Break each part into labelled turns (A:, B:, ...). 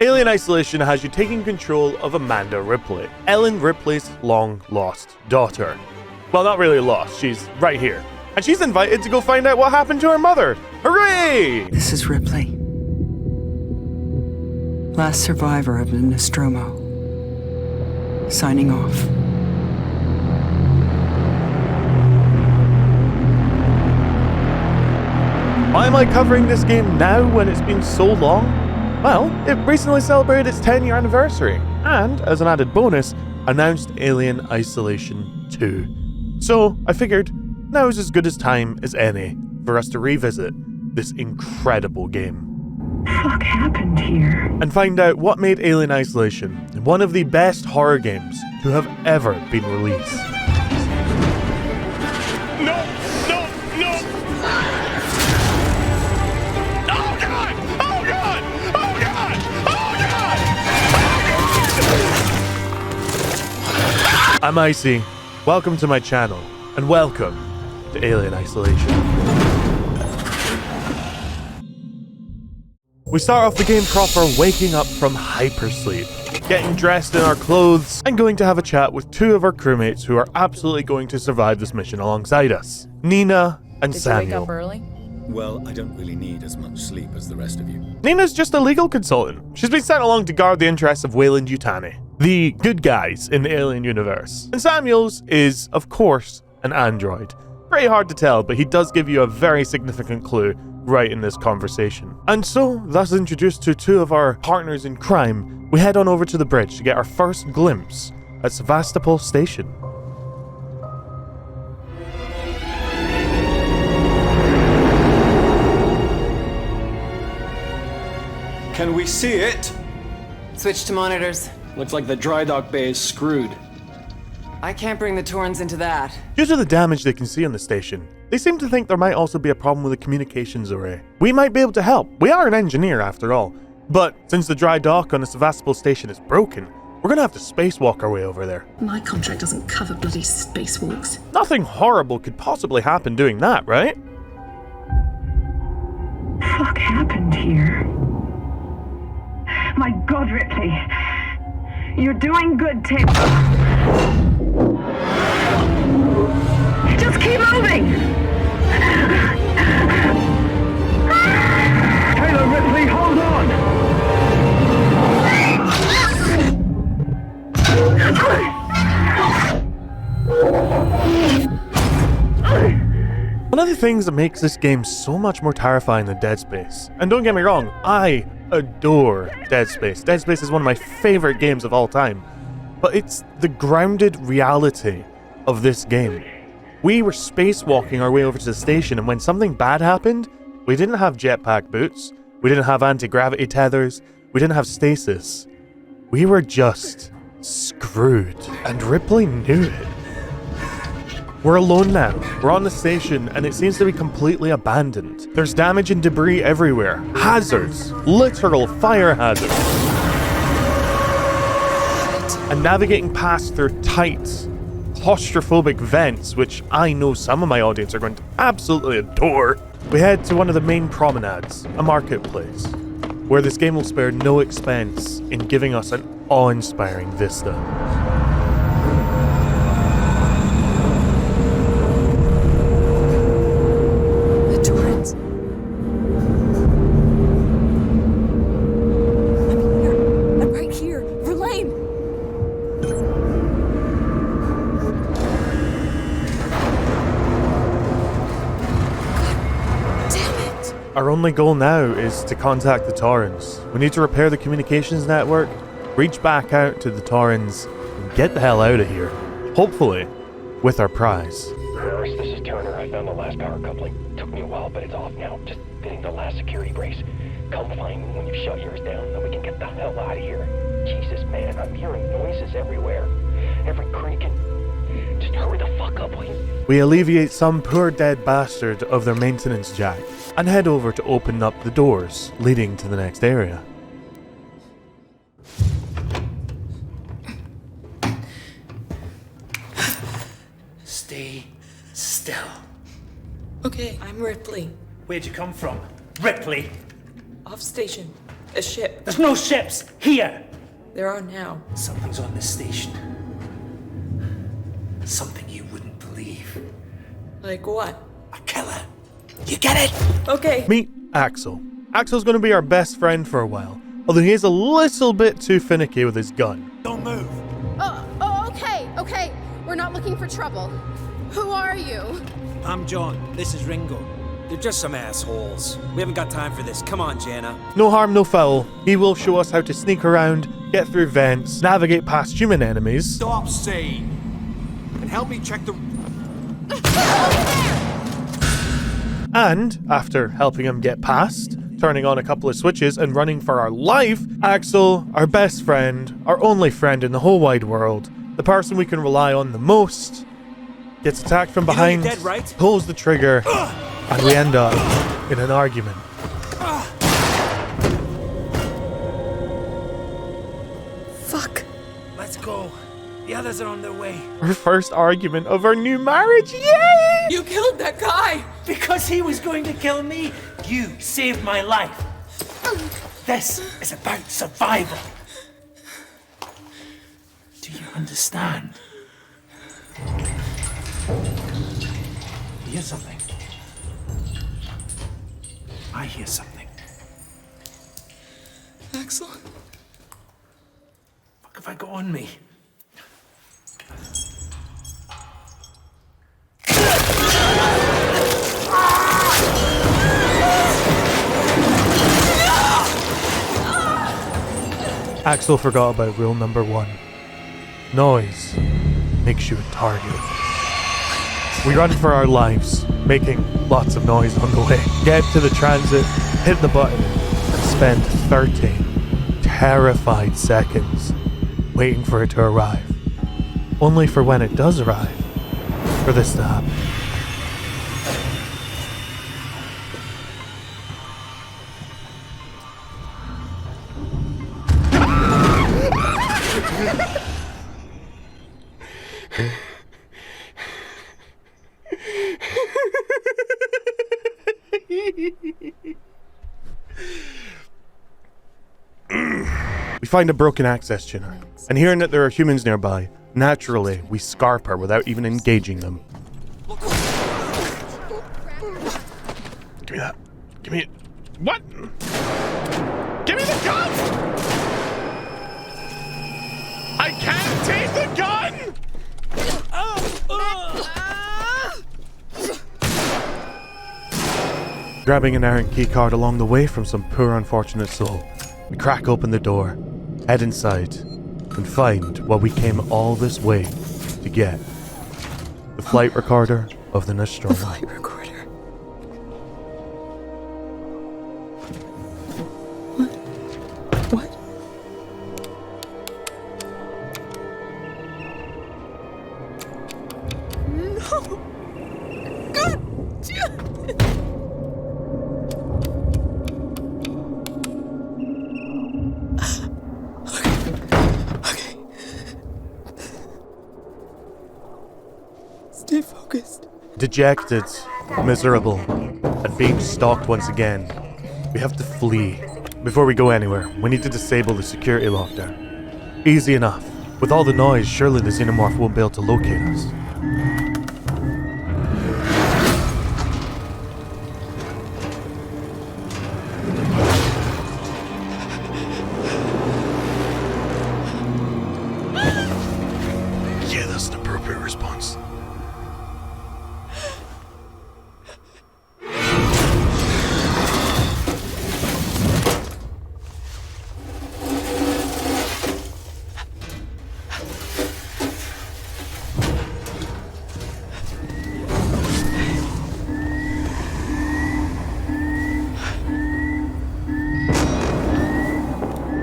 A: Alien Isolation has you taking control of Amanda Ripley, Ellen Ripley's long-lost daughter. Well, not really lost, she's right here. And she's invited to go find out what happened to her mother. Hooray!
B: This is Ripley. Last survivor of the Nostromo. Signing off.
A: Why am I covering this game now when it's been so long? Well, it recently celebrated its 10-year anniversary, and, as an added bonus, announced Alien Isolation 2. So, I figured, now's as good a time as any for us to revisit this incredible game.
C: What happened here?
A: And find out what made Alien Isolation one of the best horror games to have ever been released.
D: No! Oh God! Oh God! Oh God! Oh God!
A: I'm Icy, welcome to my channel, and welcome to Alien Isolation. We start off the game proper waking up from hypersleep, getting dressed in our clothes, and going to have a chat with two of our crewmates who are absolutely going to survive this mission alongside us, Nina and Samuel.
E: Did you wake up early?
F: Well, I don't really need as much sleep as the rest of you.
A: Nina's just a legal consultant. She's been sent along to guard the interests of Weyland-Yutani, the good guys in the Alien universe. And Samuel's is, of course, an android. Pretty hard to tell, but he does give you a very significant clue right in this conversation. And so, thus introduced to two of our partners in crime, we head on over to the bridge to get our first glimpse at Sevastopol Station.
G: Can we see it?
B: Switch to monitors.
G: Looks like the dry dock bay is screwed.
B: I can't bring the Torrens into that.
A: Due to the damage they can see on the station, they seem to think there might also be a problem with the communications array. We might be able to help. We are an engineer after all. But since the dry dock on the Sevastopol station is broken, we're gonna have to spacewalk our way over there.
C: My contract doesn't cover bloody spacewalks.
A: Nothing horrible could possibly happen doing that, right?
C: What happened here? My God, Ripley. You're doing good, Tim. Just keep moving! Taylor, Ripley, hold on!
A: One of the things that makes this game so much more terrifying than Dead Space, and don't get me wrong, I adore Dead Space. Dead Space is one of my favorite games of all time, but it's the grounded reality of this game. We were spacewalking our way over to the station, and when something bad happened, we didn't have jetpack boots, we didn't have anti-gravity tethers, we didn't have stasis. We were just screwed, and Ripley knew it. We're alone now. We're on the station, and it seems to be completely abandoned. There's damage and debris everywhere. Hazards. Literal fire hazards. And navigating past through tight, claustrophobic vents, which I know some of my audience are going to absolutely adore, we head to one of the main promenades, a marketplace, where this game will spare no expense in giving us an awe-inspiring vista. Our only goal now is to contact the Torrens. We need to repair the communications network, reach back out to the Torrens, and get the hell out of here. Hopefully, with our prize.
H: First, this is Turner. I found the last power coupling. Took me a while, but it's off now. Just fitting the last security brace. Come find me when you shut yours down, then we can get the hell out of here. Jesus, man, I'm hearing noises everywhere. Every creaking. Just hurry the fuck up, will you?
A: We alleviate some poor dead bastard of their maintenance jack, and head over to open up the doors leading to the next area.
I: Stay still.
B: Okay, I'm Ripley.
I: Where'd you come from? Ripley!
B: Off station.
E: A ship.
I: There's no ships here.
E: There are now.
I: Something's on this station. Something you wouldn't believe.
E: Like what?
I: A killer. You get it?
E: Okay.
A: Meet Axel. Axel's going to be our best friend for a while, although he is a little bit too finicky with his gun.
I: Don't move.
J: Okay. We're not looking for trouble. Who are you?
K: I'm John. This is Ringo. They're just some assholes. We haven't got time for this. Come on, Jana.
A: No harm, no foul. He will show us how to sneak around, get through vents, navigate past human enemies.
D: Stop saying. And help me check the...
A: And, after helping him get past, turning on a couple of switches and running for our life, Axel, our best friend, our only friend in the whole wide world, the person we can rely on the most, gets attacked from behind,
K: you're dead, right?
A: pulls the trigger, and we end up in an argument.
E: Fuck.
K: Let's go. The others are on their way.
A: Our first argument of our new marriage, yay!
E: You killed that guy!
I: Because he was going to kill me, you saved my life. This is about survival. Do you understand? You hear something? I hear something.
E: Axel?
I: What have I got on me?
A: Axel forgot about rule number 1. Noise makes you a target. We run for our lives, making lots of noise on the way. Get to the transit, hit the button, and spend 30 terrified seconds waiting for it to arrive. Only for when it does arrive, for this to happen. We find a broken access tuner, and hearing that there are humans nearby, naturally, we scarp her without even engaging them. Give me that. Give me it. What? Give me the gun! I can't take the gun! Grabbing an errant keycard along the way from some poor unfortunate soul, we crack open the door, head inside, and find what we came all this way to get. The flight recorder of the Nostromo.
B: The flight recorder. What?
E: No! God damn it! Okay. Stay focused.
A: Dejected, miserable, and being stalked once again, we have to flee. Before we go anywhere, we need to disable the security lockdown. Easy enough. With all the noise, surely the xenomorph won't be able to locate us. Yeah, that's an appropriate response.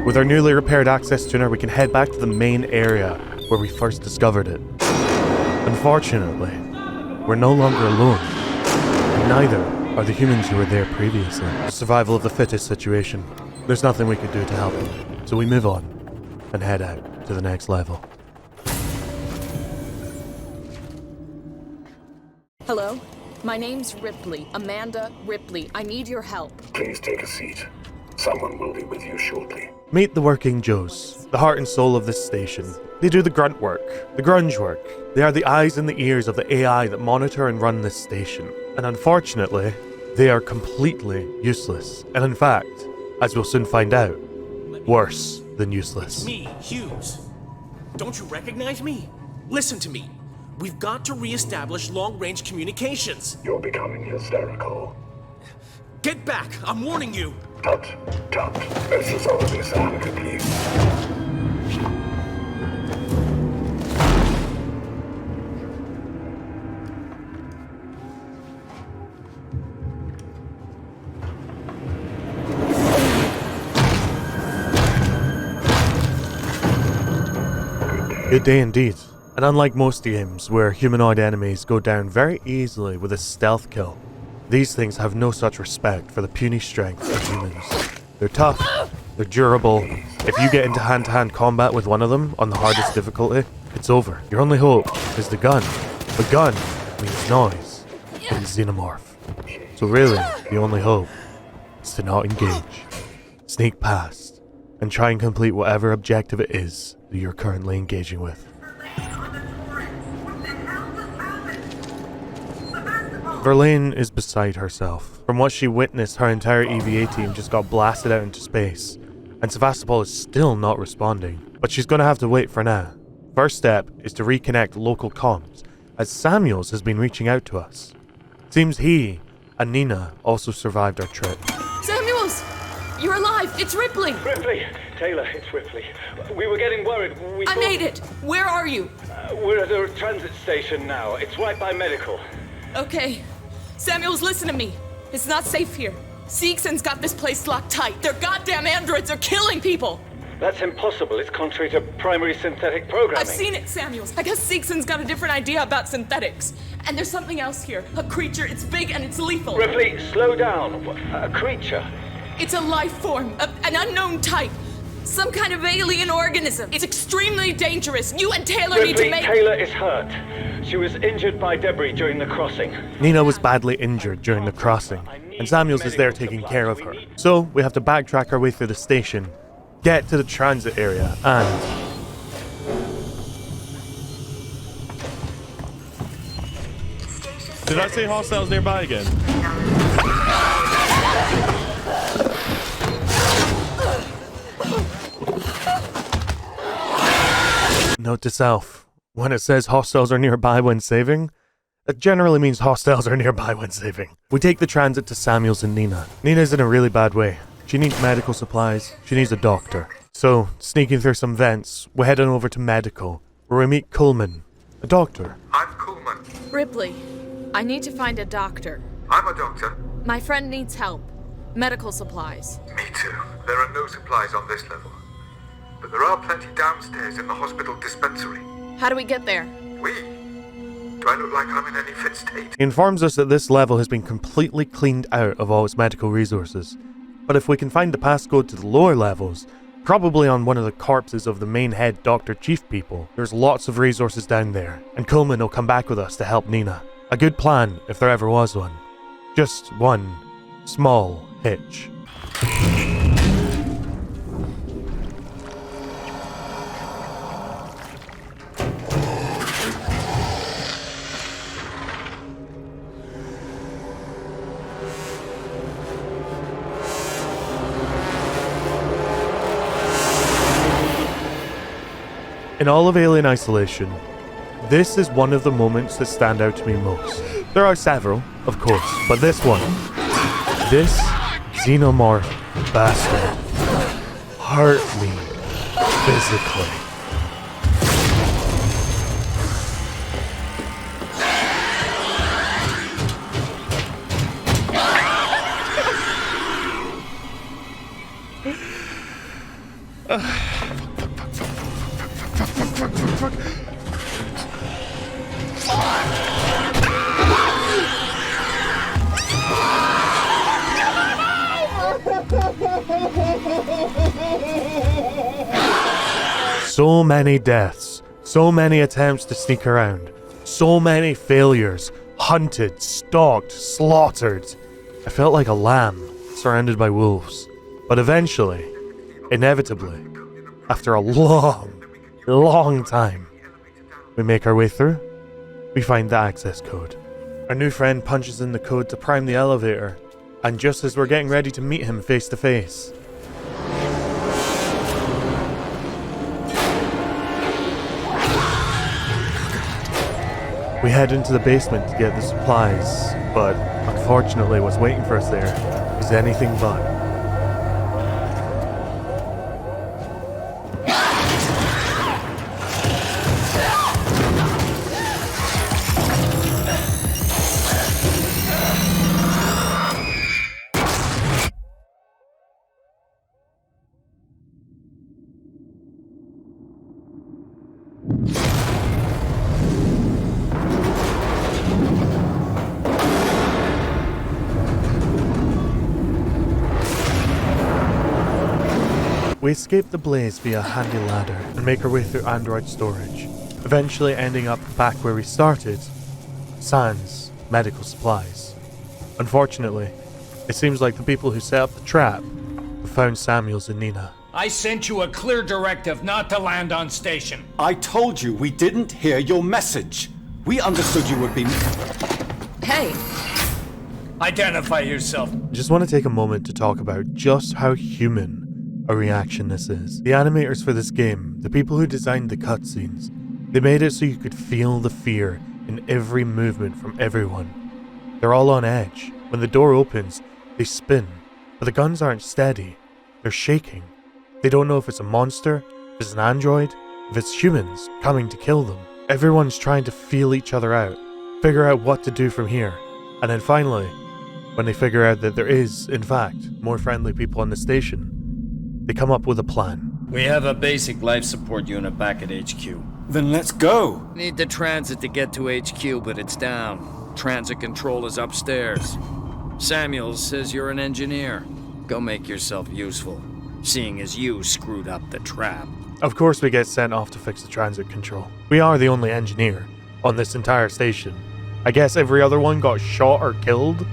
A: With our newly repaired access tuner, we can head back to the main area where we first discovered it. Unfortunately, we're no longer alone, and neither are the humans who were there previously. Survival of the fittest situation. There's nothing we could do to help them, so we move on and head out to the next level.
J: Hello? My name's Ripley. Amanda Ripley. I need your help.
H: Please take a seat.
L: Someone will be with you shortly.
A: Meet the working Joes, the heart and soul of this station. They do the grunt work, the grunge work. They are the eyes and the ears of the AI that monitor and run this station. And unfortunately, they are completely useless. And in fact, as we'll soon find out, worse than useless.
I: Me, Hughes. Don't you recognize me? Listen to me. We've got to re-establish long-range communications.
L: You're becoming hysterical.
I: Get back! I'm warning you!
L: Tut, tut. This is all this amicably.
A: Good day indeed. And unlike most games where humanoid enemies go down very easily with a stealth kill, these things have no such respect for the puny strength of humans. They're tough, they're durable. If you get into hand-to-hand combat with one of them on the hardest difficulty, it's over. Your only hope is the gun. The gun means noise in xenomorph. So really, the only hope is to not engage. Sneak past and try and complete whatever objective it is that you're currently engaging with. Verlaine is beside herself. From what she witnessed, her entire EVA team just got blasted out into space, and Sevastopol is still not responding. But she's gonna have to wait for now. First step is to reconnect local comms, as Samuels has been reaching out to us. Seems he and Nina also survived our trip.
E: Samuels! You're alive! It's Ripley!
M: Ripley! Taylor, it's Ripley. We were getting worried.
E: I made it! Where are you?
M: We're at a transit station now. It's right by medical.
E: Okay. Samuels, listen to me. It's not safe here. Seegson's got this place locked tight. Their goddamn androids are killing people!
M: That's impossible. It's contrary to primary synthetic programming.
E: I've seen it, Samuels. I guess Seegson's got a different idea about synthetics. And there's something else here. A creature. It's big and it's lethal.
M: Ripley, slow down. A creature?
E: It's a life form. An unknown type. Some kind of alien organism. It's extremely dangerous. You and Taylor
M: Ripley,
E: need to make...
M: Taylor is hurt. She was injured by debris during the crossing.
A: Nina was badly injured during the crossing, and Samuels is there taking care of her. So we have to backtrack our way through the station, get to the transit area, and...
N: Did I say hostiles nearby again?
A: Note to self, when it says hostiles are nearby when saving, it generally means hostiles are nearby when saving. We take the transit to Samuels and Nina. Nina's in a really bad way. She needs medical supplies, she needs a doctor. So, sneaking through some vents, we're heading over to medical, where we meet Coleman, a doctor.
O: I'm Coleman.
E: Ripley, I need to find a doctor.
O: I'm a doctor.
E: My friend needs help. Medical supplies.
O: Me too. There are no supplies on this level. But there are plenty downstairs in the hospital dispensary.
E: How do we get there?
O: Do I look like I'm in any fit state?
A: He informs us that this level has been completely cleaned out of all its medical resources. But if we can find the passcode to the lower levels, probably on one of the corpses of the main head Dr. Chief people, there's lots of resources down there, and Coleman will come back with us to help Nina. A good plan, if there ever was one. Just one small hitch. In all of Alien Isolation, this is one of the moments that stand out to me most. There are several, of course, but this one, this xenomorph bastard, hurt me physically. So many deaths, so many attempts to sneak around, so many failures, hunted, stalked, slaughtered. I felt like a lamb surrounded by wolves. But eventually, inevitably, after a long time, we make our way through. We find the access code. Our new friend punches in the code to prime the elevator, and just as we're getting ready to meet him face to face, we head into the basement to get the supplies, but unfortunately what's waiting for us there is anything but. We escape the blaze via a handy ladder and make our way through android storage, eventually ending up back where we started, sans medical supplies. Unfortunately, it seems like the people who set up the trap have found Samuels and Nina.
P: I sent you a clear directive not to land on station.
G: I told you we didn't hear your message. We understood you would be...
E: Hey!
P: Identify yourself.
A: I just want to take a moment to talk about just how human a reaction this is. The animators for this game, the people who designed the cutscenes, they made it so you could feel the fear in every movement from everyone. They're all on edge. When the door opens, they spin, but the guns aren't steady. They're shaking. They don't know if it's a monster, if it's an android, if it's humans coming to kill them. Everyone's trying to feel each other out, figure out what to do from here, and then finally, when they figure out that there is, in fact, more friendly people on the station, they come up with a plan.
K: We have a basic life support unit back at HQ.
G: Then let's go.
K: Need the transit to get to HQ, but it's down. Transit control is upstairs. Samuels says you're an engineer. Go make yourself useful, seeing as you screwed up the trap.
A: Of course we get sent off to fix the transit control. We are the only engineer on this entire station. I guess every other one got shot or killed.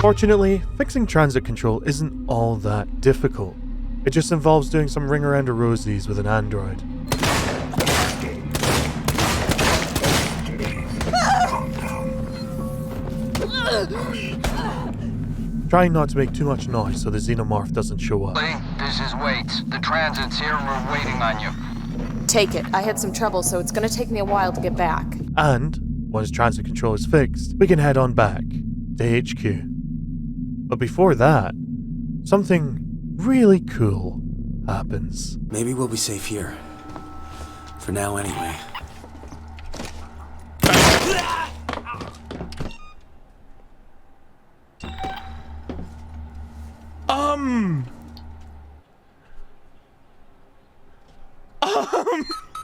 A: Fortunately, fixing transit control isn't all that difficult. It just involves doing some ring around a rosies with an android. Trying not to make too much noise so the xenomorph doesn't show up.
Q: This is Wits. The transit's here and we're waiting on you.
E: Take it. I had some trouble, so it's gonna take me a while to get back.
A: And, once transit control is fixed, we can head on back to HQ. But before that, something really cool happens.
R: Maybe we'll be safe here. For now, anyway.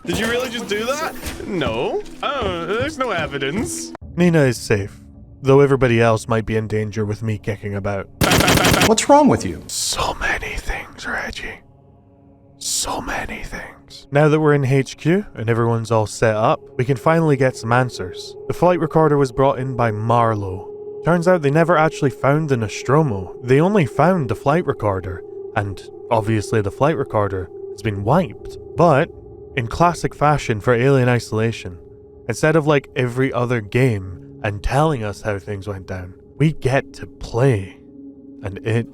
N: Did you really just do that? No. Oh, there's no evidence.
A: Nina is safe, though everybody else might be in danger with me kicking about.
S: What's wrong with you?
A: So many things, Reggie. So many things. Now that we're in HQ and everyone's all set up, we can finally get some answers. The flight recorder was brought in by Marlowe. Turns out they never actually found the Nostromo. They only found the flight recorder, and obviously the flight recorder has been wiped. But in classic fashion for Alien Isolation, instead of like every other game and telling us how things went down, we get to play. And it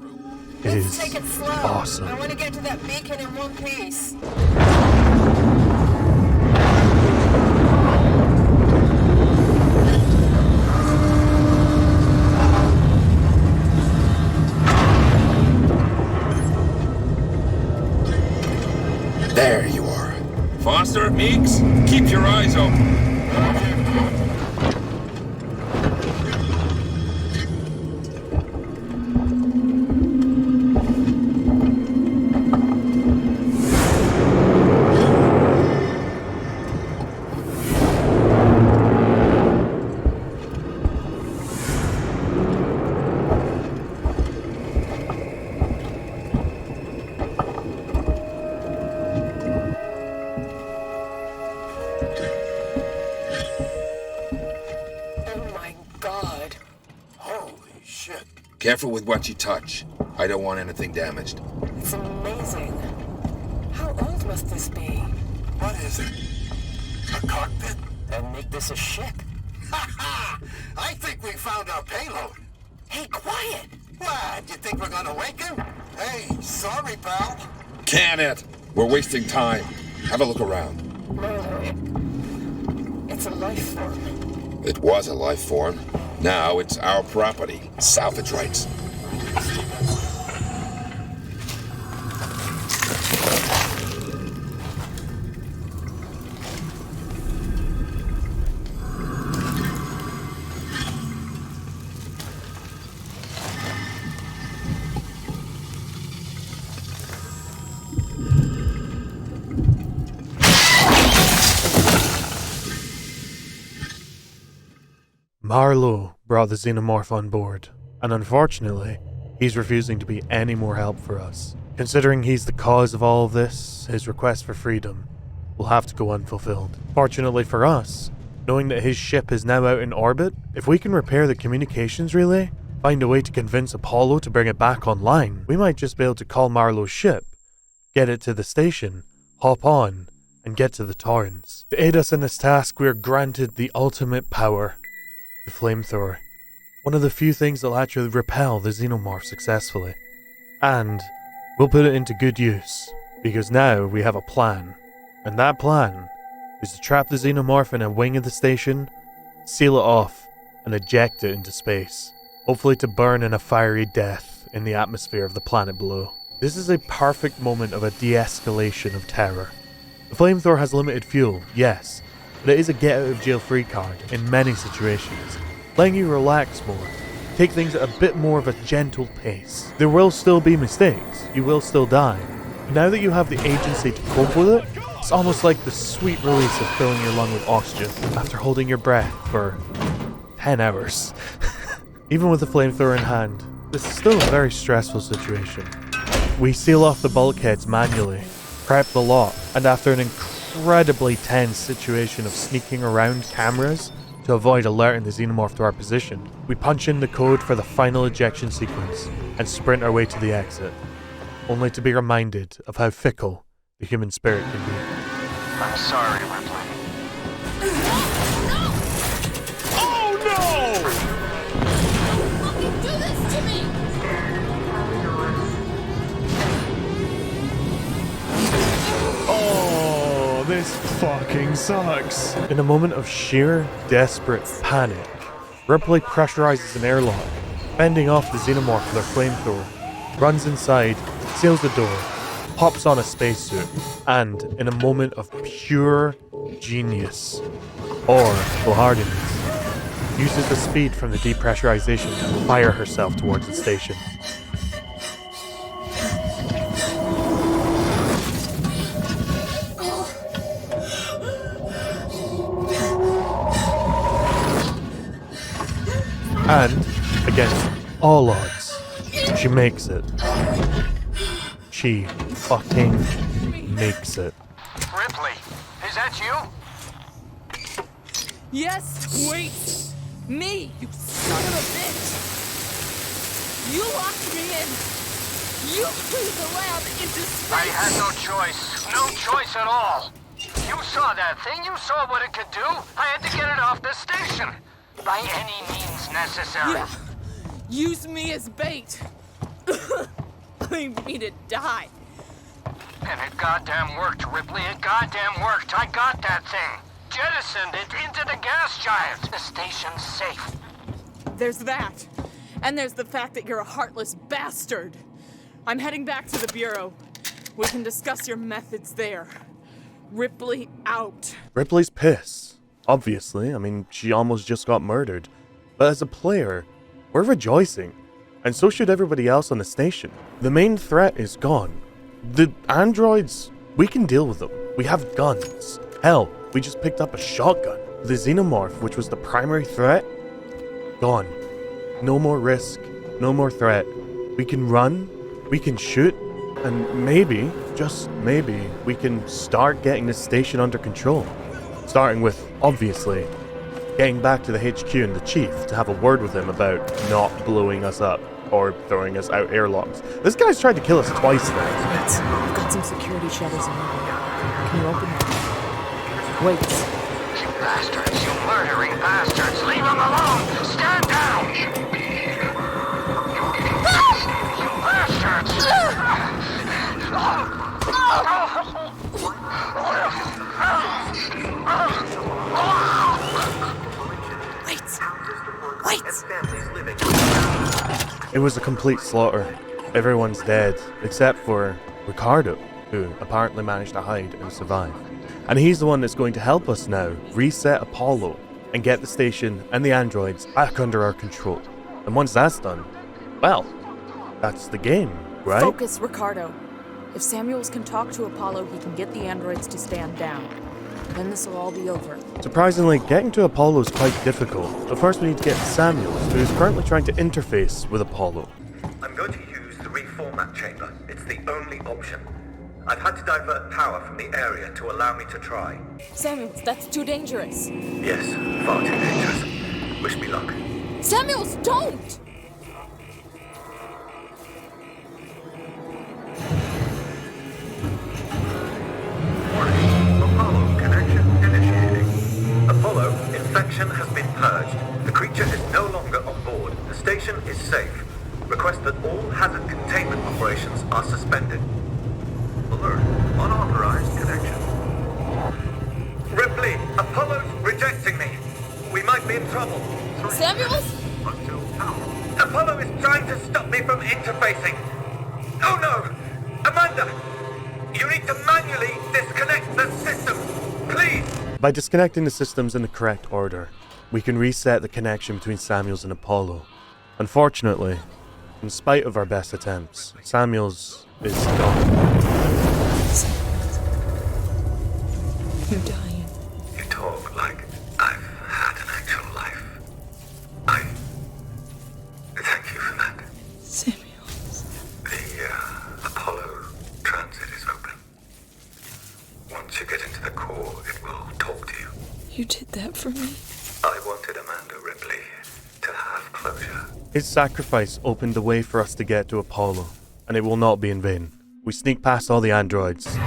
A: is
T: take it slow.
A: Awesome.
T: I want to get to that beacon in one piece.
L: There you are.
D: Foster, Meeks, keep your eyes open. Careful with what you touch. I don't want anything damaged.
T: It's amazing. How old must this be?
L: What is it? A cockpit?
T: And make this a ship.
L: Ha ha! I think we found our payload.
T: Hey, quiet!
L: What? You think we're gonna wake him? Hey, sorry, pal.
D: Can it? We're wasting time. Have a look around.
T: No, it's a life form.
D: It was a life form. Now it's our property. Salvage rights.
A: Marlowe brought the xenomorph on board, and unfortunately, he's refusing to be any more help for us. Considering he's the cause of all of this, his request for freedom will have to go unfulfilled. Fortunately for us, knowing that his ship is now out in orbit, if we can repair the communications relay, find a way to convince Apollo to bring it back online, we might just be able to call Marlowe's ship, get it to the station, hop on, and get to the Torrens. To aid us in this task, we are granted the ultimate power. The flamethrower. One of the few things that'll actually repel the xenomorph successfully. And we'll put it into good use, because now we have a plan. And that plan is to trap the xenomorph in a wing of the station, seal it off, and eject it into space. Hopefully to burn in a fiery death in the atmosphere of the planet below. This is a perfect moment of a de-escalation of terror. The flamethrower has limited fuel, yes, but it is a get-out-of-jail-free card in many situations, letting you relax more, take things at a bit more of a gentle pace. There will still be mistakes, you will still die, but now that you have the agency to cope with it, it's almost like the sweet release of filling your lung with oxygen after holding your breath for 10 hours. Even with the flamethrower in hand, this is still a very stressful situation. We seal off the bulkheads manually, prep the lot, and after an incredibly tense situation of sneaking around cameras to avoid alerting the xenomorph to our position, we punch in the code for the final ejection sequence and sprint our way to the exit, only to be reminded of how fickle the human spirit can be.
Q: I'm sorry, Ripley.
N: Oh no!
J: Fucking do this to me!
N: Oh, this fucking sucks.
A: In a moment of sheer, desperate panic, Ripley pressurizes an airlock, fending off the xenomorph with her flamethrower, runs inside, seals the door, hops on a spacesuit, and, in a moment of pure genius, or foolhardiness, uses the speed from the depressurization to fire herself towards the station. And, against all odds, she makes it. She fucking makes it.
Q: Ripley, is that you?
E: Yes, wait! Me, you son of a bitch! You locked me in! You threw the lab into space!
Q: I had no choice. No choice at all. You saw that thing. You saw what it could do. I had to get it off the station. By any means necessary.
E: Yeah. Use me as bait. I mean to die.
Q: And it goddamn worked, Ripley. It goddamn worked. I got that thing. Jettisoned it into the gas giant. The station's safe.
E: There's that. And there's the fact that you're a heartless bastard. I'm heading back to the Bureau. We can discuss your methods there. Ripley out.
A: Ripley's pissed. Obviously, I mean, she almost just got murdered. But as a player, we're rejoicing. And so should everybody else on the station. The main threat is gone. The androids, we can deal with them. We have guns. Hell, we just picked up a shotgun. The xenomorph, which was the primary threat, gone. No more risk, no more threat. We can run, we can shoot, and maybe, just maybe, we can start getting this station under control. Starting with, obviously, getting back to the HQ and the chief to have a word with him about not blowing us up or throwing us out airlocks. This guy's tried to kill us twice now.
T: Wait, I've got some security shutters in my way. Can you open them? Wait.
Q: You bastards, you murdering bastards! Leave him alone! Stand down! You bastards!
T: Wait!
A: It was a complete slaughter. Everyone's dead, except for Ricardo, who apparently managed to hide and survive. And he's the one that's going to help us now reset Apollo and get the station and the androids back under our control. And once that's done, well, that's the game, right?
E: Focus, Ricardo. If Samuels can talk to Apollo, he can get the androids to stand down. Then this will all be over.
A: Surprisingly, getting to Apollo is quite difficult, but first we need to get to Samuels, who is currently trying to interface with Apollo.
O: I'm going to use the reformat chamber. It's the only option. I've had to divert power from the area to allow me to try.
E: Samuels, that's too dangerous.
O: Yes, far too dangerous. Wish me luck.
E: Samuels, don't!
O: Apollo connection initiating. Apollo, infection has been purged. The creature is no longer on board. The station is safe. Request that all hazard containment operations are suspended. Alert, unauthorized connection. Ripley, Apollo's rejecting me. We might be in trouble.
E: Samuels?
O: Apollo is trying to stop me from interfacing. Oh no! Amanda! You need to manually disconnect the system, please!
A: By disconnecting the systems in the correct order, we can reset the connection between Samuels and Apollo. Unfortunately, in spite of our best attempts, Samuels is gone.
T: You're dying.
O: You talk like I've had an actual life. I thank you for that.
T: Samuels.
O: The Apollo transit is open. Once you get into the core, it will talk to you.
T: You did that for me?
O: I wanted Amanda Ripley to have closure.
A: His sacrifice opened the way for us to get to Apollo, and it will not be in vain. We sneak past all the androids,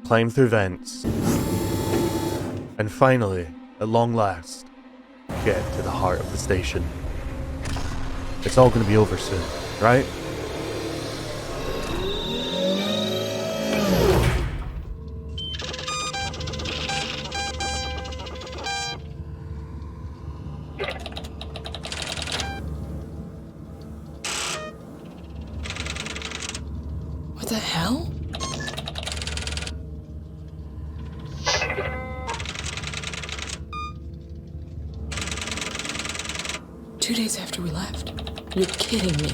A: climb through vents, and finally, at long last, get to the heart of the station. It's all going to be over soon, right?
T: What the hell? Two days after we left. You're kidding me.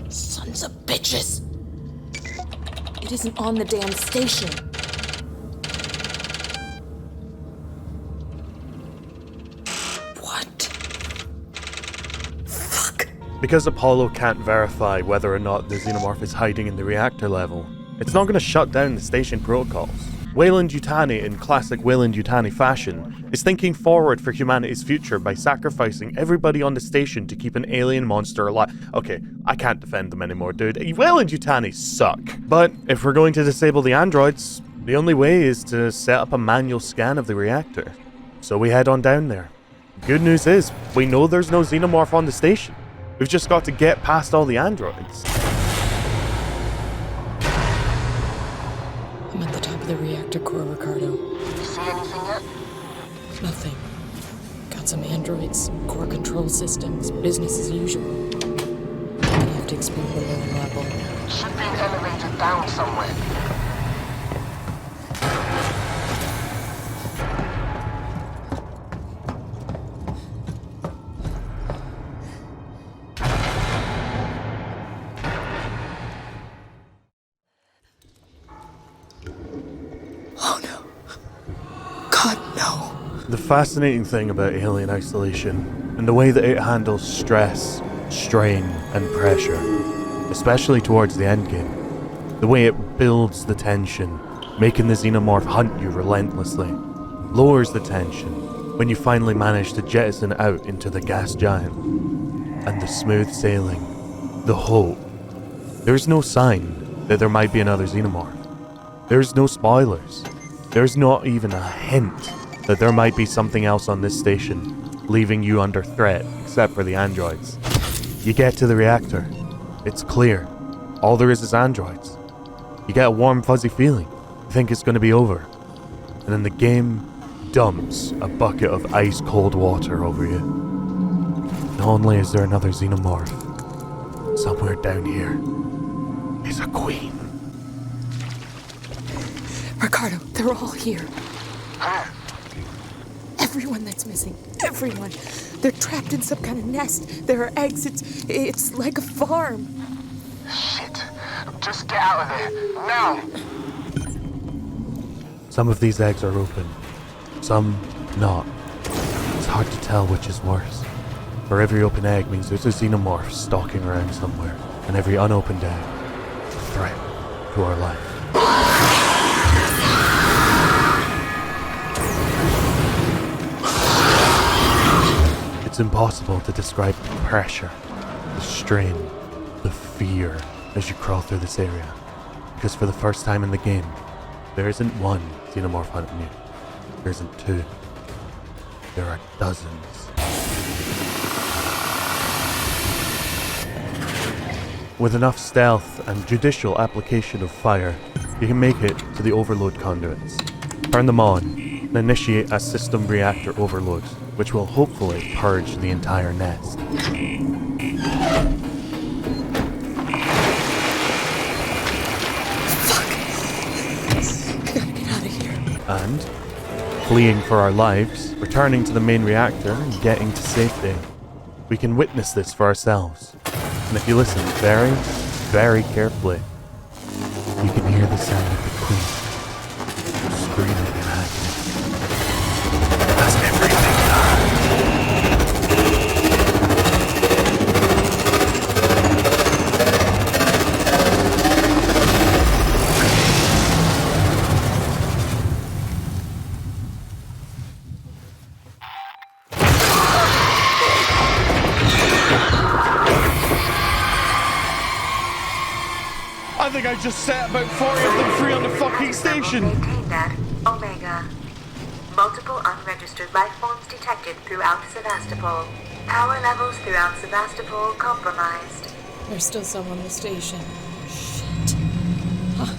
T: Sons of bitches!
E: It isn't on the damn station.
A: Because Apollo can't verify whether or not the xenomorph is hiding in the reactor level, it's not going to shut down the station protocols. Weyland-Yutani, in classic Weyland-Yutani fashion, is thinking forward for humanity's future by sacrificing everybody on the station to keep an alien monster alive. Okay, I can't defend them anymore, dude. Weyland-Yutani suck. But if we're going to disable the androids, the only way is to set up a manual scan of the reactor. So we head on down there. Good news is, we know there's no xenomorph on the station. We've just got to get past all the androids.
T: I'm at the top of the reactor core, Ricardo.
Q: You see anything yet?
T: Nothing. Got some androids, core control systems, business as usual. I have to explore the lower level.
Q: Should be an elevator down somewhere.
A: The fascinating thing about alien isolation, and the way that it handles stress, strain and pressure, especially towards the endgame. The way it builds the tension, making the xenomorph hunt you relentlessly, lowers the tension when you finally manage to jettison out into the gas giant. And the smooth sailing, the hope. There's no sign that there might be another xenomorph. There's no spoilers. There's not even a hint that there might be something else on this station, leaving you under threat, except for the androids. You get to the reactor. It's clear. All there is androids. You get a warm, fuzzy feeling. You think it's going to be over. And then the game dumps a bucket of ice-cold water over you. Not only is there another xenomorph, somewhere down here is a queen.
T: Ricardo, they're all here. Everyone that's missing. Everyone. They're trapped in some kind of nest. There are eggs. It's like a farm.
Q: Shit. Just get out of there. Now.
A: Some of these eggs are open. Some not. It's hard to tell which is worse. For every open egg means there's a xenomorph stalking around somewhere. And every unopened egg is a threat to our life. It's impossible to describe the pressure, the strain, the fear as you crawl through this area. Because for the first time in the game, there isn't one xenomorph hunting you. There isn't two. There are dozens. With enough stealth and judicial application of fire, you can make it to the overload conduits. Turn them on and initiate a system reactor overload, which will hopefully purge the entire nest. And, fleeing for our lives, returning to the main reactor and getting to safety. We can witness this for ourselves. And if you listen very, very carefully, you can hear the sound of the queen screaming in agony. That's everything
N: I think I just set about 40 of them free on the fucking station.
U: Maintained at Omega. Multiple unregistered life forms detected throughout Sevastopol. Power levels throughout Sevastopol compromised.
T: There's still some on the station. Shit. Huh.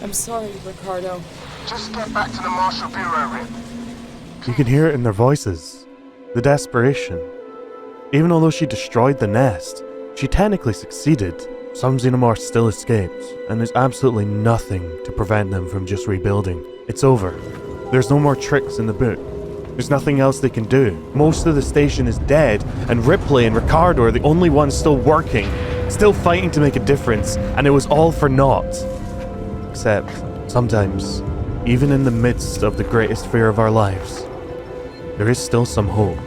T: I'm sorry, Ricardo.
Q: Just get back to the Marshal Bureau, Rip.
A: You can hear it in their voices. The desperation. Even although she destroyed the nest, she technically succeeded. Some xenomorphs still escaped, and there's absolutely nothing to prevent them from just rebuilding. It's over. There's no more tricks in the book. There's nothing else they can do. Most of the station is dead, and Ripley and Ricardo are the only ones still working, still fighting to make a difference, and it was all for naught. Except, sometimes, even in the midst of the greatest fear of our lives, there is still some hope.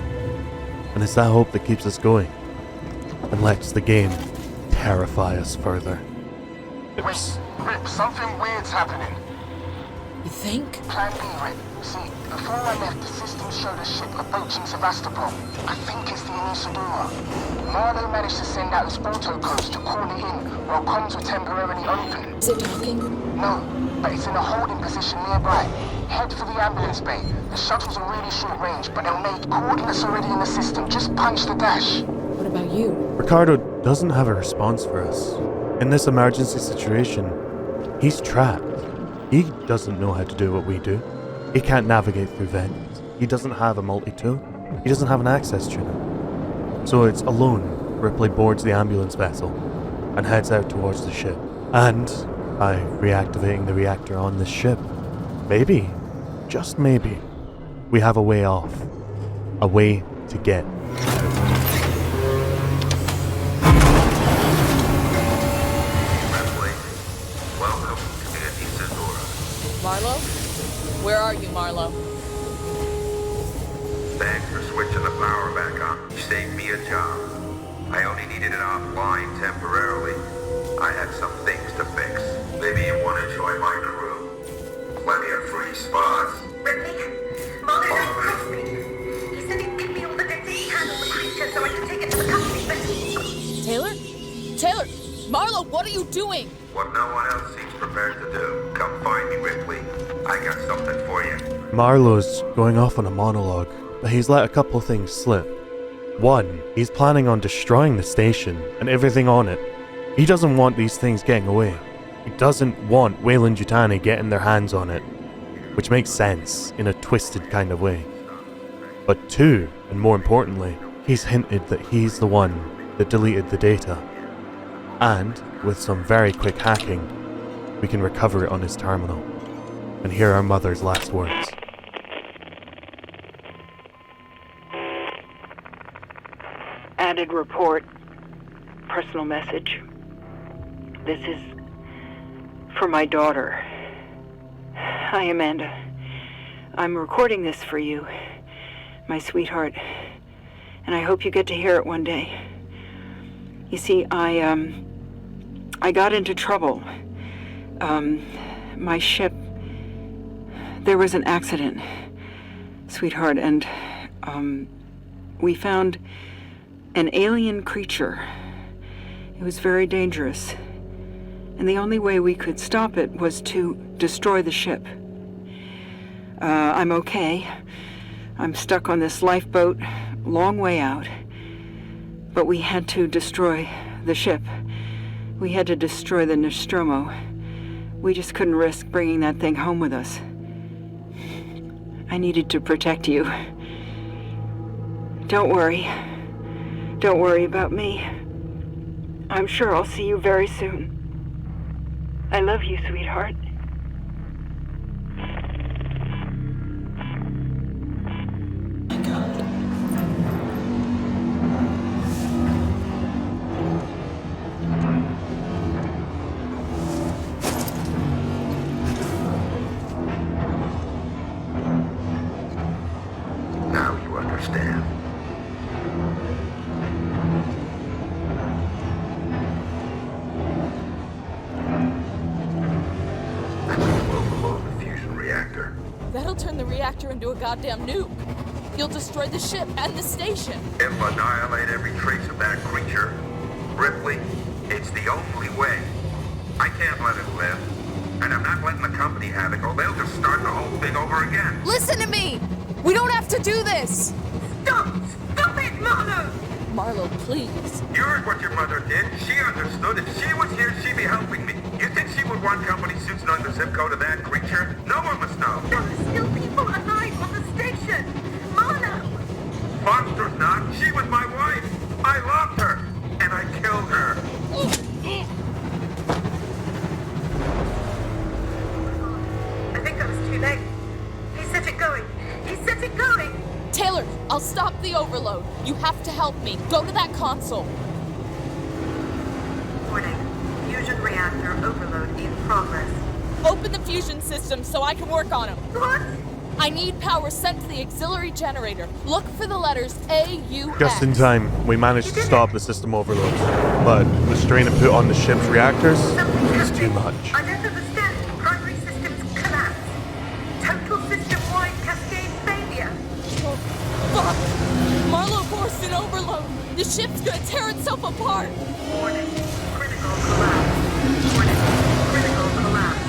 A: And it's that hope that keeps us going, and lets the game terrify us further.
Q: Wait, Rip, something weird's happening.
T: You think?
Q: Plan B, Rip. See, before I left, the system showed a ship approaching Sevastopol. I think it's the Inusadora. Marlowe managed to send out his auto codes to call it in, while comms were temporarily open.
T: Is it talking?
Q: No, but it's in a holding position nearby. Head for the ambulance bay. The shuttles are really short range, but they'll make coordinates already in the system. Just punch the dash.
T: What about you?
A: Ricardo doesn't have a response for us. In this emergency situation, he's trapped. He doesn't know how to do what we do. He can't navigate through vents. He doesn't have a multi-tool. He doesn't have an access tuner. So it's alone, Ripley boards the ambulance vessel and heads out towards the ship. And by reactivating the reactor on this ship, maybe, just maybe, we have a way off. A way to get out.
E: Marlowe? Where are you, Marlowe?
O: Thanks for switching the power back on. You saved me a job. I only needed it offline temporarily. I had some things to fix. Maybe you want to join my crew. Plenty of free spots.
U: Ripley, Marlowe just crossed me. He said he'd give me all the data he can on the creature so I could take it to the company, but...
E: Taylor? Taylor! Marlowe, what are you doing?
O: What no one else seems prepared to do. Come find me, Ripley. I got something for you.
A: Marlowe's going off on a monologue, but he's let a couple things slip. One, he's planning on destroying the station and everything on it. He doesn't want these things getting away. He doesn't want Weyland-Yutani getting their hands on it, which makes sense in a twisted kind of way. But two, and more importantly, he's hinted that he's the one that deleted the data. And, with some very quick hacking, we can recover it on his terminal. And hear our mother's last words.
C: Added report. Personal message. This is for my daughter. Hi, Amanda. I'm recording this for you, my sweetheart, and I hope you get to hear it one day. You see, I got into trouble. My ship, there was an accident, sweetheart, and we found an alien creature. It was very dangerous, and the only way we could stop it was to destroy the ship. I'm okay. I'm stuck on this lifeboat, long way out, but we had to destroy the ship. We had to destroy the Nostromo. We just couldn't risk bringing that thing home with us. I needed to protect you. Don't worry. Don't worry about me. I'm sure I'll see you very soon. I love you, sweetheart.
O: Now you understand.
E: That'll turn the reactor into a goddamn nuke. You'll destroy the ship and the station.
O: It'll annihilate every trace of that creature. Ripley, it's the only way. I can't let it live. And I'm not letting the company have it, or they'll just start the whole thing over again.
E: Listen to me! We don't have to do this!
U: Stop! Stop it, Marlowe!
E: Marlowe, please.
O: You heard what your mother did. She understood. If she was here, she'd be helping me. You think she would want company suits knowing the zip code of that creature? No one must know.
U: There are still people alive on the station! Marlowe!
O: Foster's not. She was my wife. I loved her. And I killed her.
U: I think I was too late. He set it going. He set it going!
E: Taylor, I'll stop the overload. You have to help me. Go to that console.
U: Warning. Fusion reactor overload in progress.
E: Open the fusion system so I can work on them.
U: What?
E: I need power sent to the auxiliary generator. Look for the letters AUX.
A: Just in time, we managed to stop the system overload. But the strain it put on the ship's reactors is too much.
U: I don't understand. Primary systems collapse. Total system-wide cascade failure.
E: Oh, fuck! Marlowe forced an overload. The ship's gonna tear itself apart.
U: Warning. Critical collapse. Warning. Critical collapse.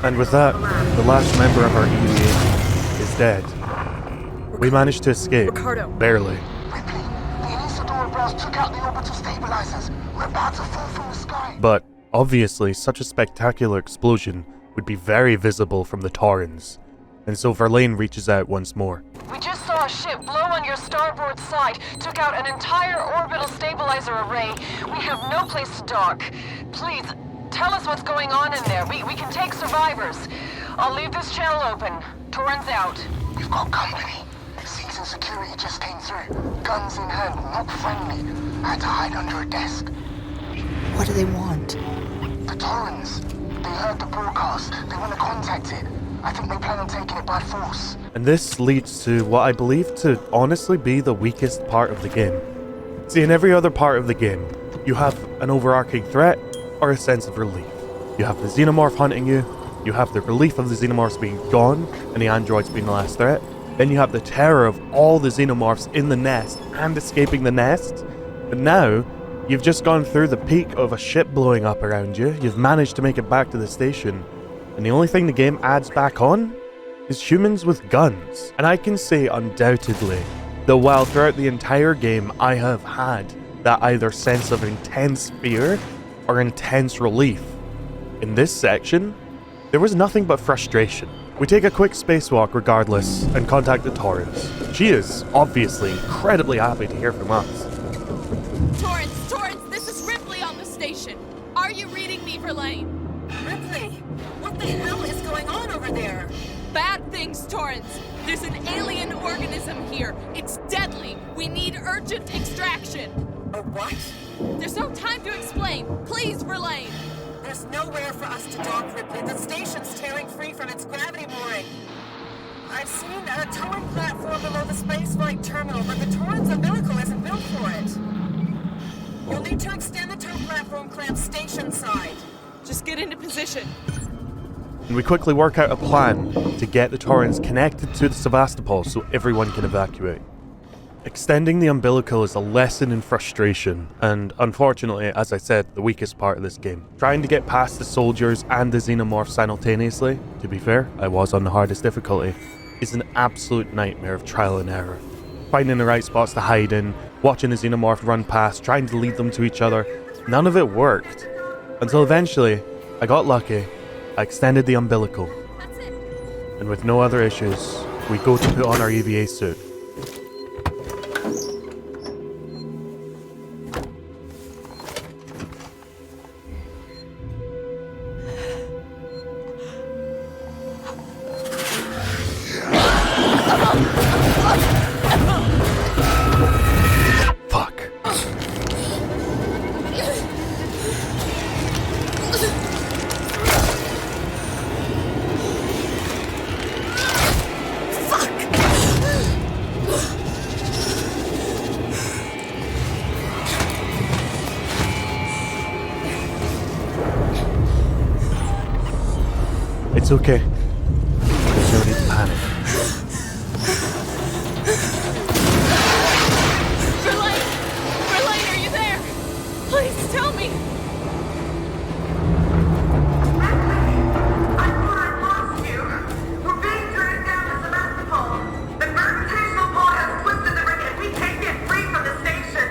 A: And with that, the last member of our EVA is dead. We managed to escape.
E: Ricardo.
A: Barely.
Q: Ripley, the Isadora blast took out the orbital stabilizers. We're about to fall from the sky.
A: But, obviously, such a spectacular explosion would be very visible from the Torrens. And so Verlaine reaches out once more.
F: We just saw a ship blow on your starboard side, took out an entire orbital stabilizer array. We have no place to dock. Please, tell us what's going on in there. We can take survivors. I'll leave this channel open. Torrens out.
Q: We've got company. Season security just came through. Guns in hand, not friendly. I had to hide under a desk.
T: What do they want?
Q: The Torrens. They heard the broadcast. They want to contact it. I think they plan on taking it by force.
A: And this leads to what I believe to honestly be the weakest part of the game. See, in every other part of the game, you have an overarching threat or a sense of relief. You have the xenomorph hunting you, you have the relief of the xenomorphs being gone and the androids being the last threat, then you have the terror of all the xenomorphs in the nest and escaping the nest. But now, you've just gone through the peak of a ship blowing up around you, you've managed to make it back to the station, and the only thing the game adds back on is humans with guns. And I can say undoubtedly that while throughout the entire game I have had that either sense of intense fear or intense relief, in this section, there was nothing but frustration. We take a quick spacewalk regardless and contact the Torrens. She is obviously incredibly happy to hear from us.
E: Torrens, this is Ripley on the station. Are you reading me, Verlaine?
F: Ripley, what the hell is going on over there?
E: Bad things, Torrens. There's an alien organism here. It's deadly. We need urgent extraction.
F: A what?
E: There's no time to explain. Please, Verlaine.
F: There's nowhere for us to dock, Ripley. The station's tearing free from its gravity mooring. I've seen a towing platform below the spaceflight terminal, but the Torrens umbilical isn't built for it. You'll need to extend the tow platform clamp station side.
E: Just get into position.
A: And we quickly work out a plan to get the Torrens connected to the Sevastopol so everyone can evacuate. Extending the umbilical is a lesson in frustration, and unfortunately, as I said, the weakest part of this game. Trying to get past the soldiers and the xenomorph simultaneously, to be fair, I was on the hardest difficulty, is an absolute nightmare of trial and error. Finding the right spots to hide in, watching the xenomorph run past, trying to lead them to each other, none of it worked. Until eventually, I got lucky, I extended the umbilical. And with no other issues, we go to put on our EVA suit. It's okay. There's no need to panic.
E: Verlaine, are you there? Please tell me.
U: I thought I lost you. We're being dragged down to Sevastopol. The gravitational pull has twisted the ring and we can't get free from the station.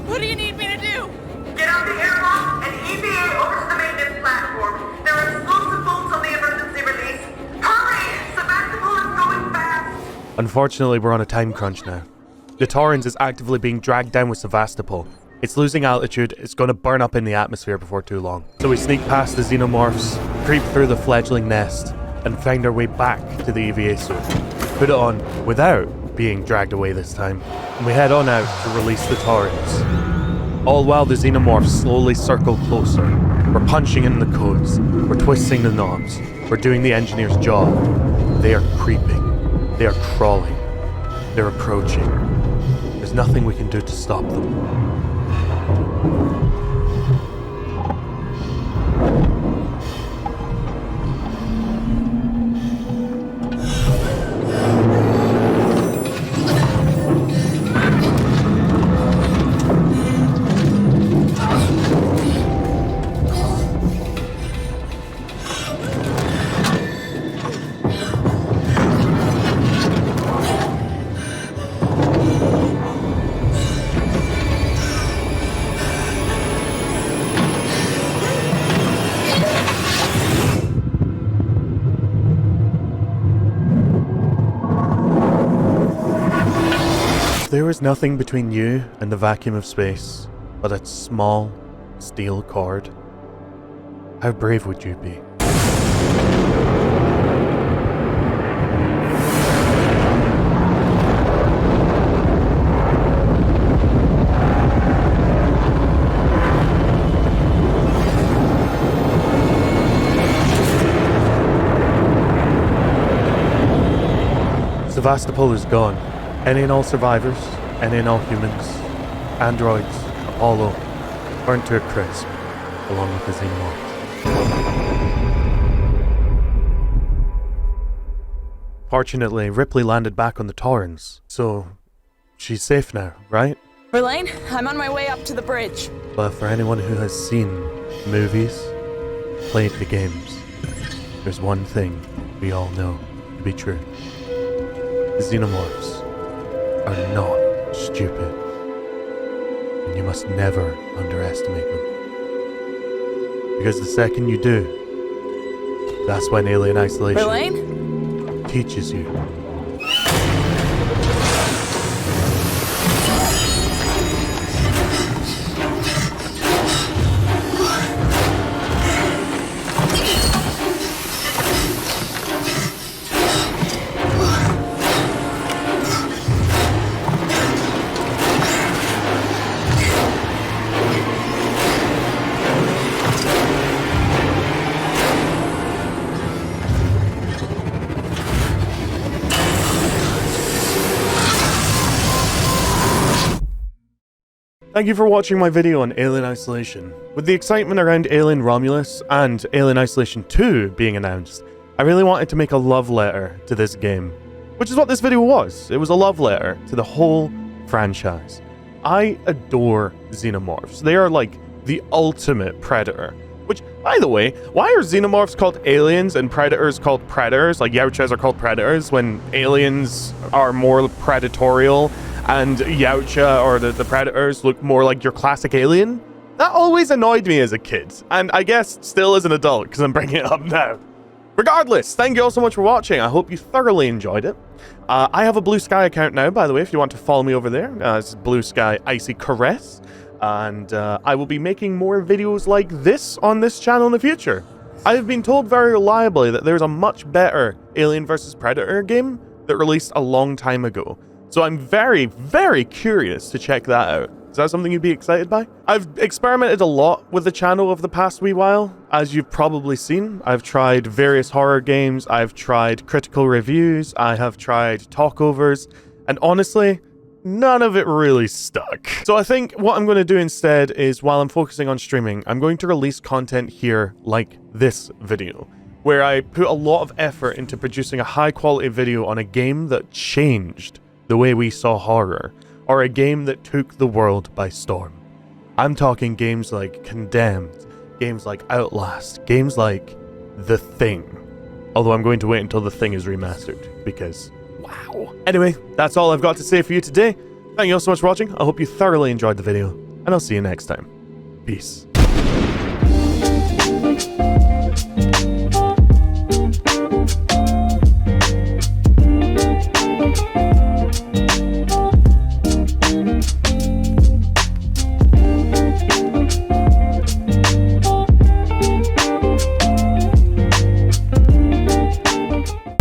E: What do you need me to do?
U: Get out the airlock and EVA over to the maintenance platform. There are explosive bolts on the emergency release. Hurry! Sevastopol is going fast!
A: Unfortunately, we're on a time crunch now. The Torrens is actively being dragged down with Sevastopol. It's losing altitude, it's going to burn up in the atmosphere before too long. So we sneak past the xenomorphs, creep through the fledgling nest, and find our way back to the EVA suit. Put it on without being dragged away this time, and we head on out to release the Torrens. All while the xenomorphs slowly circle closer. We're punching in the codes, we're twisting the knobs, we're doing the engineer's job. They are creeping, they are crawling, they're approaching. There's nothing we can do to stop them. There is nothing between you and the vacuum of space but a small steel cord. How brave would you be? Sevastopol is gone. Any and all survivors, any and all humans, androids, Apollo, burnt to a crisp, along with the xenomorph. Fortunately, Ripley landed back on the Torrens, so she's safe now, right?
E: Verlaine, I'm on my way up to the bridge.
A: But for anyone who has seen movies, played the games, there's one thing we all know to be true. The xenomorphs are not stupid, and you must never underestimate them. Because the second you do, that's when alien isolation
E: Verlaine?
A: teaches you. Thank you for watching my video on Alien Isolation. With the excitement around Alien Romulus and Alien Isolation 2 being announced, I really wanted to make a love letter to this game. Which is what this video was. It was a love letter to the whole franchise. I adore xenomorphs. They are like the ultimate predator. Which, by the way, why are xenomorphs called aliens and predators called predators? Like Yautjas are called predators when aliens are more predatorial and Yautja or the predators look more like your classic alien? That always annoyed me as a kid, and I guess still as an adult because I'm bringing it up now. Regardless, thank you all so much for watching. I hope you thoroughly enjoyed it. I have a Blue Sky account now, by the way, if you want to follow me over there. It's Blue Sky Icy Caress, and I will be making more videos like this on this channel in the future. I have been told very reliably that there's a much better Alien vs Predator game that released a long time ago. So I'm very, very curious to check that out. Is that something you'd be excited by? I've experimented a lot with the channel over the past wee while. As you've probably seen, I've tried various horror games, I've tried critical reviews, I have tried talkovers, and honestly, none of it really stuck. So I think what I'm going to do instead is, while I'm focusing on streaming, I'm going to release content here like this video, where I put a lot of effort into producing a high quality video on a game that changed the way we saw horror, or a game that took the world by storm. I'm talking games like Condemned, games like Outlast, games like The Thing. Although I'm going to wait until The Thing is remastered, because wow. Anyway, that's all I've got to say for you today. Thank you all so much for watching. I hope you thoroughly enjoyed the video, and I'll see you next time. Peace.